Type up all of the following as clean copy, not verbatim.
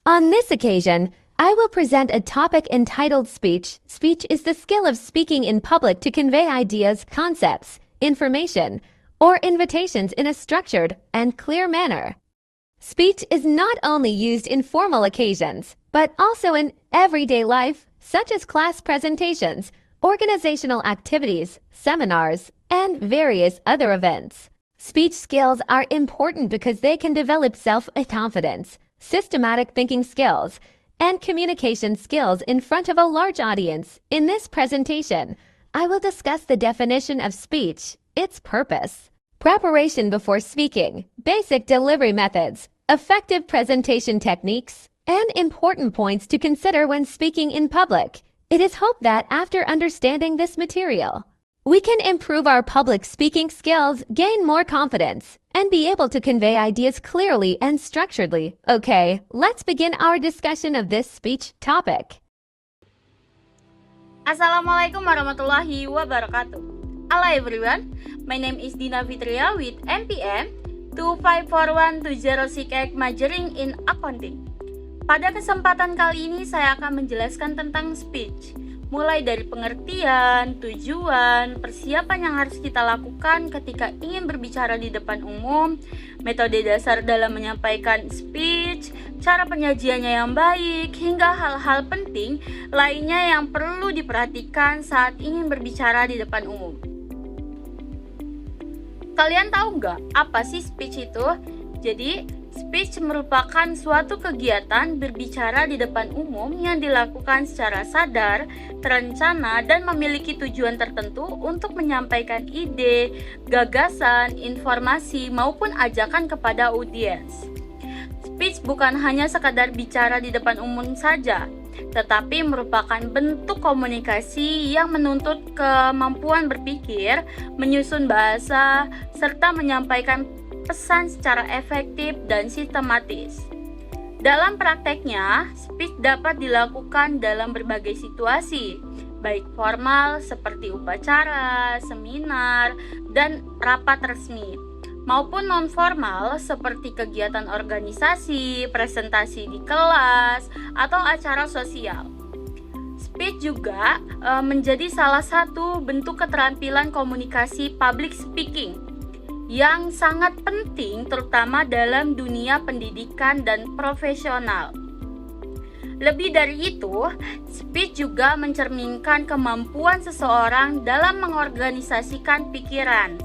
On this occasion, I will present a topic entitled speech. Speech is the skill of speaking in public to convey ideas, concepts, information, or invitations in a structured and clear manner. Speech is not only used in formal occasions, but also in everyday life, such as class presentations, organizational activities, seminars, and various other events. Speech skills are important because they can develop self-confidence, systematic thinking skills, and communication skills in front of a large audience. In this presentation, I will discuss the definition of speech, its purpose, preparation before speaking, basic delivery methods, effective presentation techniques, and important points to consider when speaking in public. It is hoped that after understanding this material, we can improve our public speaking skills, gain more confidence, and be able to convey ideas clearly and structuredly. Okay, let's begin our discussion of this speech topic. Assalamualaikum warahmatullahi wabarakatuh. Hello everyone, my name is Dina Fitria with MPM 2541206 majoring in accounting. Pada kesempatan kali ini saya akan menjelaskan tentang speech, mulai dari pengertian, tujuan, persiapan yang harus kita lakukan ketika ingin berbicara di depan umum, metode dasar dalam menyampaikan speech, cara penyajiannya yang baik, hingga hal-hal penting lainnya yang perlu diperhatikan saat ingin berbicara di depan umum. Kalian tahu nggak apa sih speech itu? Jadi, speech merupakan suatu kegiatan berbicara di depan umum yang dilakukan secara sadar, terencana, dan memiliki tujuan tertentu untuk menyampaikan ide, gagasan, informasi, maupun ajakan kepada audiens. Speech bukan hanya sekadar bicara di depan umum saja, tetapi merupakan bentuk komunikasi yang menuntut kemampuan berpikir, menyusun bahasa, serta menyampaikan pesan secara efektif dan sistematis. Dalam prakteknya, speech dapat dilakukan dalam berbagai situasi, baik formal seperti upacara, seminar, dan rapat resmi, maupun non-formal seperti kegiatan organisasi, presentasi di kelas, atau acara sosial. Speech juga menjadi salah satu bentuk keterampilan komunikasi public speaking yang sangat penting terutama dalam dunia pendidikan dan profesional. Lebih dari itu, speech juga mencerminkan kemampuan seseorang dalam mengorganisasikan pikiran,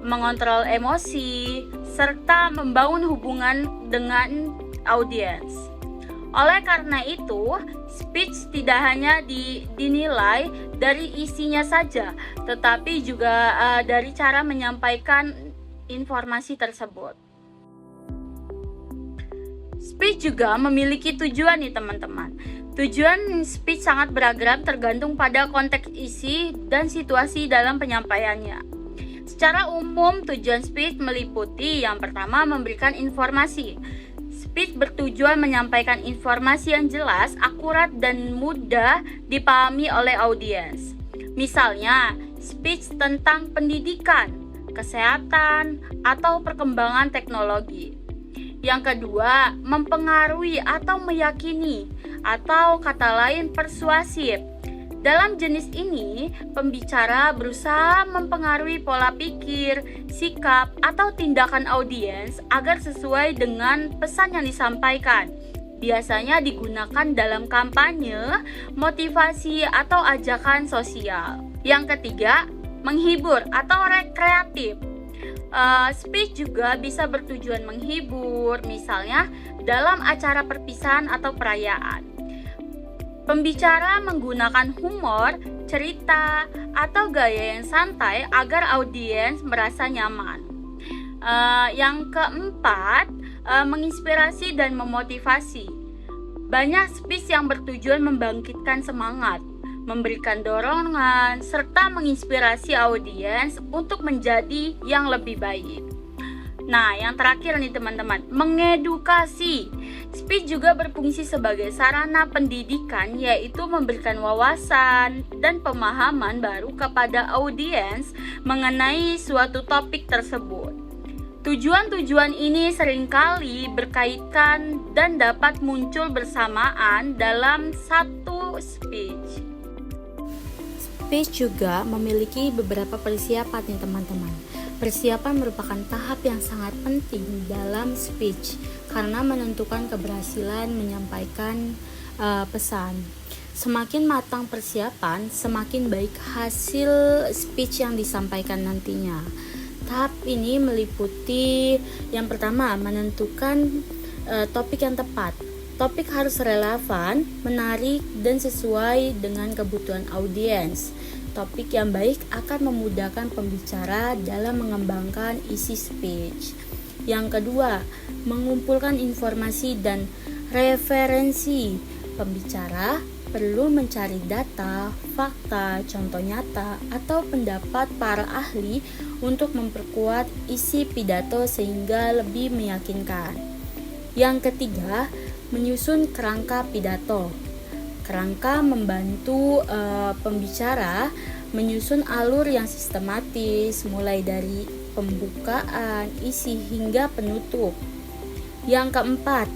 mengontrol emosi, serta membangun hubungan dengan audiens. Oleh karena itu, speech tidak hanya dinilai dari isinya saja, tetapi juga dari cara menyampaikan informasi tersebut. Speech juga memiliki tujuan nih teman-teman. Tujuan speech sangat beragam tergantung pada konteks isi dan situasi dalam penyampaiannya. Secara umum, tujuan speech meliputi yang pertama memberikan informasi. Speech bertujuan menyampaikan informasi yang jelas, akurat, dan mudah dipahami oleh audiens. Misalnya, speech tentang pendidikan, kesehatan, atau perkembangan teknologi. Yang kedua, mempengaruhi atau meyakini, atau kata lain persuasif. Dalam jenis ini, pembicara berusaha mempengaruhi pola pikir, sikap, atau tindakan audiens agar sesuai dengan pesan yang disampaikan. Biasanya digunakan dalam kampanye, motivasi, atau ajakan sosial. Yang ketiga, menghibur atau rekreatif. Speech juga bisa bertujuan menghibur, misalnya dalam acara perpisahan atau perayaan. Pembicara menggunakan humor, cerita, atau gaya yang santai agar audiens merasa nyaman. Yang keempat, menginspirasi dan memotivasi. Banyak speech yang bertujuan membangkitkan semangat, memberikan dorongan, serta menginspirasi audiens untuk menjadi yang lebih baik. Nah, yang terakhir nih teman-teman, mengedukasi. Speech juga berfungsi sebagai sarana pendidikan, yaitu memberikan wawasan dan pemahaman baru kepada audiens mengenai suatu topik tersebut. Tujuan-tujuan ini seringkali berkaitan dan dapat muncul bersamaan dalam satu speech. Speech juga memiliki beberapa persiapan nih teman-teman. Persiapan merupakan tahap yang sangat penting dalam speech karena menentukan keberhasilan menyampaikan pesan. Semakin matang persiapan, semakin baik hasil speech yang disampaikan nantinya. Tahap ini meliputi yang pertama, menentukan topik yang tepat. Topik harus relevan, menarik, dan sesuai dengan kebutuhan audiens. Topik yang baik akan memudahkan pembicara dalam mengembangkan isi speech. Yang kedua, mengumpulkan informasi dan referensi. Pembicara perlu mencari data, fakta, contoh nyata, atau pendapat para ahli untuk memperkuat isi pidato sehingga lebih meyakinkan. Yang ketiga, menyusun kerangka pidato. Kerangka membantu pembicara menyusun alur yang sistematis mulai dari pembukaan, isi hingga penutup. Yang keempat,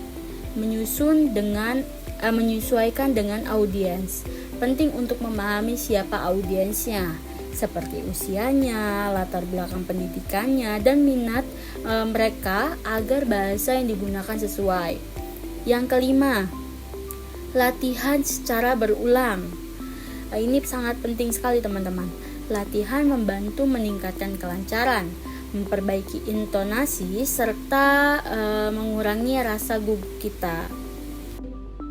menyesuaikan dengan audiens. Penting untuk memahami siapa audiensnya, seperti usianya, latar belakang pendidikannya, dan minat mereka agar bahasa yang digunakan sesuai. Yang kelima, latihan secara berulang. Ini sangat penting sekali teman-teman. Latihan membantu meningkatkan kelancaran, memperbaiki intonasi, serta mengurangi rasa gugup kita.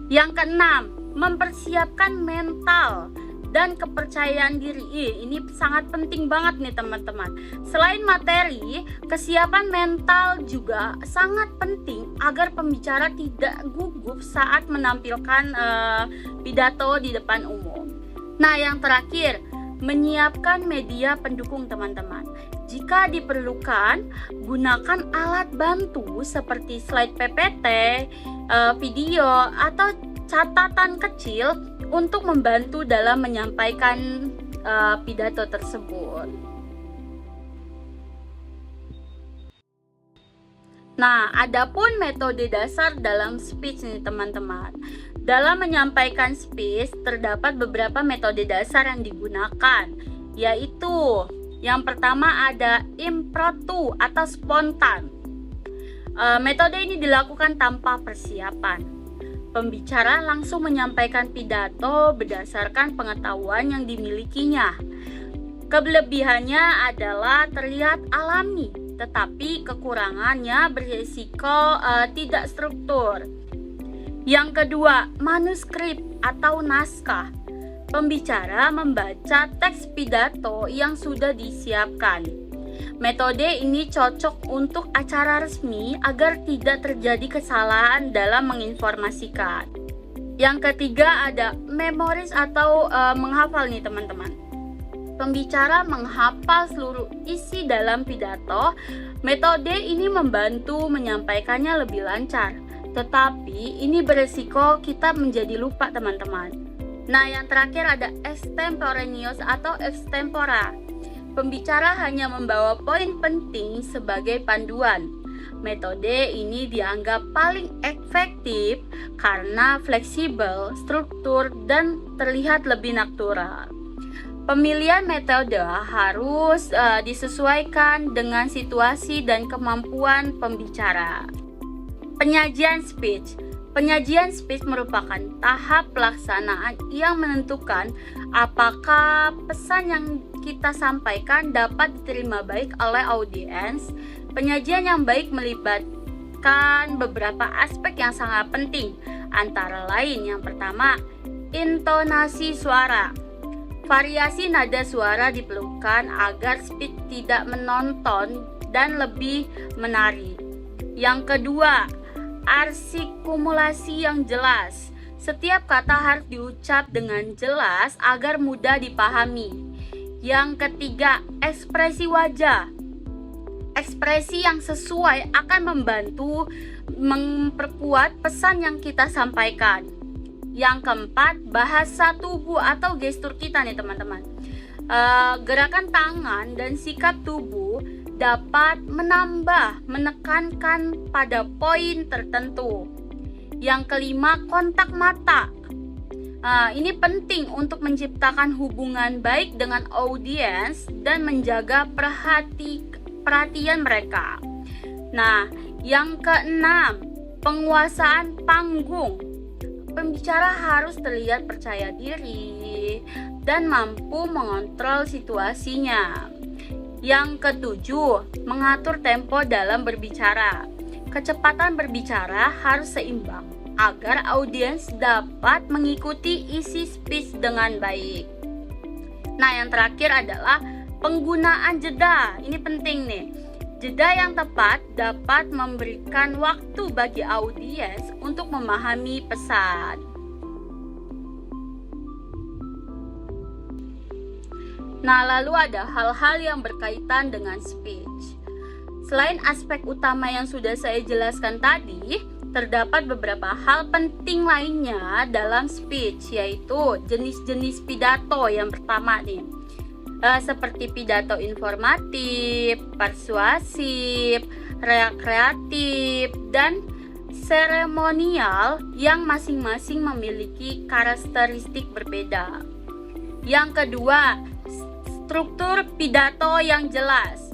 Yang keenam, mempersiapkan mental dan kepercayaan diri. Ini sangat penting banget nih teman-teman. Selain materi, kesiapan mental juga sangat penting agar pembicara tidak gugup saat menampilkan pidato di depan umum. Nah, yang terakhir, menyiapkan media pendukung teman-teman. Jika diperlukan, gunakan alat bantu seperti slide PPT, video, atau catatan kecil untuk membantu dalam menyampaikan pidato tersebut. Nah, adapun metode dasar dalam speech nih teman-teman. Dalam menyampaikan speech terdapat beberapa metode dasar yang digunakan, yaitu yang pertama ada impromptu atau spontan. Metode ini dilakukan tanpa persiapan. Pembicara langsung menyampaikan pidato berdasarkan pengetahuan yang dimilikinya. Kelebihannya adalah terlihat alami, tetapi kekurangannya berisiko tidak struktur. Yang kedua, manuskrip atau naskah. Pembicara membaca teks pidato yang sudah disiapkan. Metode ini cocok untuk acara resmi agar tidak terjadi kesalahan dalam menginformasikan. Yang ketiga ada memoris atau menghafal nih teman-teman. Pembicara menghafal seluruh isi dalam pidato. Metode ini membantu menyampaikannya lebih lancar. Tetapi ini beresiko kita menjadi lupa teman-teman. Nah, yang terakhir ada extemporaneous atau extempora. Pembicara hanya membawa poin penting sebagai panduan. Metode ini dianggap paling efektif karena fleksibel, struktur, dan terlihat lebih natural. Pemilihan metode harus disesuaikan dengan situasi dan kemampuan pembicara. Penyajian speech. Penyajian speech merupakan tahap pelaksanaan yang menentukan apakah pesan yang kita sampaikan dapat diterima baik oleh audiens. Penyajian yang baik melibatkan beberapa aspek yang sangat penting, antara lain yang pertama, intonasi suara. Variasi nada suara diperlukan agar speech tidak menonton dan lebih menarik. Yang kedua, artikulasi yang jelas. Setiap kata harus diucap dengan jelas agar mudah dipahami. Yang ketiga, ekspresi wajah. Ekspresi yang sesuai akan membantu memperkuat pesan yang kita sampaikan. Yang keempat, bahasa tubuh atau gestur kita nih teman-teman. Gerakan tangan dan sikap tubuh dapat menekankan pada poin tertentu. Yang kelima, kontak mata. Ini penting untuk menciptakan hubungan baik dengan audiens dan menjaga perhatian mereka. Nah, yang keenam, penguasaan panggung. Pembicara harus terlihat percaya diri dan mampu mengontrol situasinya. Yang ketujuh, mengatur tempo dalam berbicara. Kecepatan berbicara harus seimbang agar audiens dapat mengikuti isi speech dengan baik. Nah, yang terakhir adalah penggunaan jeda. Ini penting nih. Jeda yang tepat dapat memberikan waktu bagi audiens untuk memahami pesan. Nah, lalu ada hal-hal yang berkaitan dengan speech. Selain aspek utama yang sudah saya jelaskan tadi, terdapat beberapa hal penting lainnya dalam speech, yaitu jenis-jenis pidato. Yang pertama nih, seperti pidato informatif, persuasif, rekreatif, dan seremonial yang masing-masing memiliki karakteristik berbeda. Yang kedua, struktur pidato yang jelas.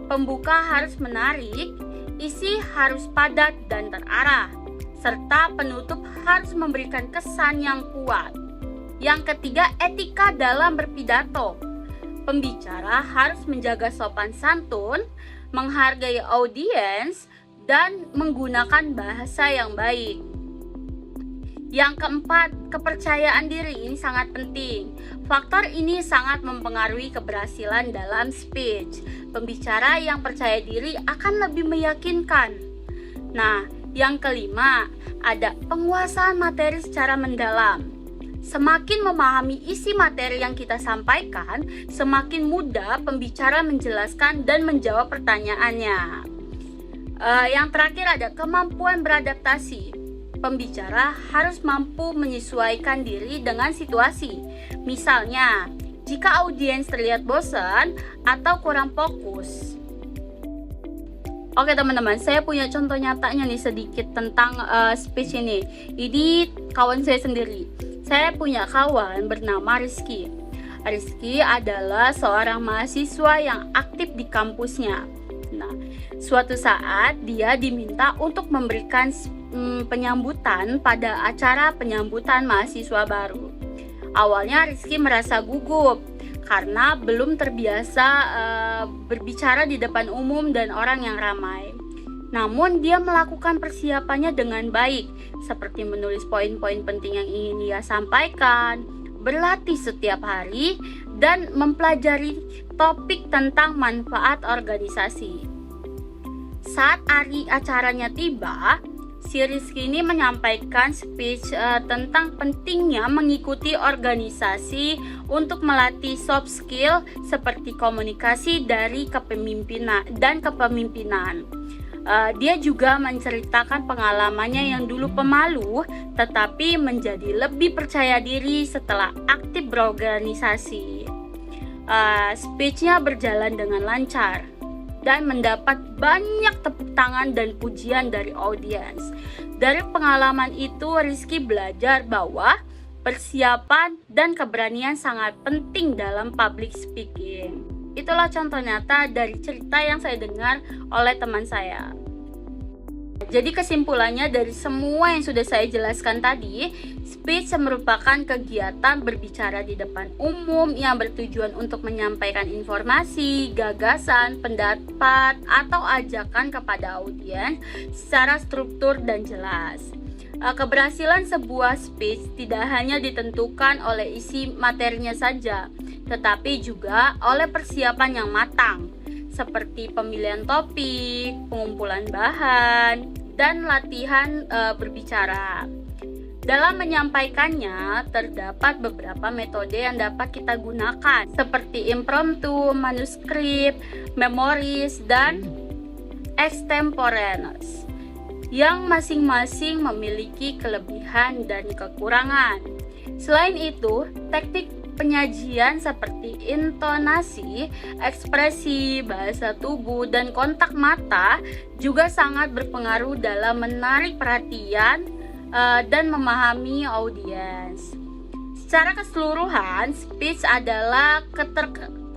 Pembuka harus menarik, isi harus padat dan terarah, serta penutup harus memberikan kesan yang kuat. Yang ketiga, etika dalam berpidato. Pembicara harus menjaga sopan santun, menghargai audiens, dan menggunakan bahasa yang baik. Yang keempat, kepercayaan diri. Ini sangat penting. Faktor ini sangat mempengaruhi keberhasilan dalam speech. Pembicara yang percaya diri akan lebih meyakinkan. Nah, yang kelima, ada penguasaan materi secara mendalam. Semakin memahami isi materi yang kita sampaikan, semakin mudah pembicara menjelaskan dan menjawab pertanyaannya. Yang terakhir ada kemampuan beradaptasi. Pembicara harus mampu menyesuaikan diri dengan situasi. Misalnya, jika audiens terlihat bosan atau kurang fokus. Oke teman-teman, saya punya contoh nyatanya nih sedikit tentang speech ini. Ini kawan saya sendiri. Saya punya kawan bernama Rizky. Rizky adalah seorang mahasiswa yang aktif di kampusnya. Nah, suatu saat dia diminta untuk memberikan penyambutan pada acara penyambutan mahasiswa baru. Awalnya Rizky merasa gugup karena belum terbiasa berbicara di depan umum dan orang yang ramai. Namun dia melakukan persiapannya dengan baik, seperti menulis poin-poin penting yang ingin dia sampaikan, berlatih setiap hari, dan mempelajari topik tentang manfaat organisasi. Saat hari acaranya tiba, si Rizky ini menyampaikan speech tentang pentingnya mengikuti organisasi untuk melatih soft skill seperti komunikasi dari kepemimpinan dan kepemimpinan. Dia juga menceritakan pengalamannya yang dulu pemalu tetapi menjadi lebih percaya diri setelah aktif berorganisasi. Speech-nya berjalan dengan lancar dan mendapat banyak tepuk tangan dan pujian dari audiens. Dari pengalaman itu, Rizky belajar bahwa persiapan dan keberanian sangat penting dalam public speaking. Itulah contoh nyata dari cerita yang saya dengar oleh teman saya. Jadi kesimpulannya dari semua yang sudah saya jelaskan tadi, speech merupakan kegiatan berbicara di depan umum yang bertujuan untuk menyampaikan informasi, gagasan, pendapat, atau ajakan kepada audiens secara struktur dan jelas. Keberhasilan sebuah speech tidak hanya ditentukan oleh isi materinya saja, tetapi juga oleh persiapan yang matang, seperti pemilihan topik, pengumpulan bahan, dan latihan berbicara. Dalam menyampaikannya, terdapat beberapa metode yang dapat kita gunakan, seperti impromptu, manuskrip, memoris, dan extemporaneous, yang masing-masing memiliki kelebihan dan kekurangan. Selain itu, teknik penyajian seperti intonasi, ekspresi, bahasa tubuh, dan kontak mata juga sangat berpengaruh dalam menarik perhatian dan memahami audiens. Secara keseluruhan, speech adalah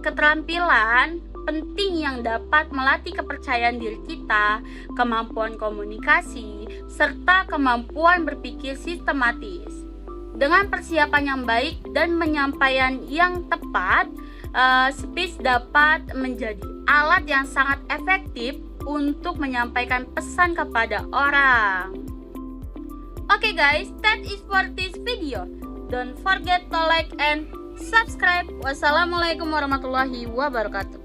keterampilan penting yang dapat melatih kepercayaan diri kita, kemampuan komunikasi, serta kemampuan berpikir sistematis. Dengan persiapan yang baik dan penyampaian yang tepat, speech dapat menjadi alat yang sangat efektif untuk menyampaikan pesan kepada orang. Okay guys, that is for this video. Don't forget to like and subscribe. Wassalamualaikum warahmatullahi wabarakatuh.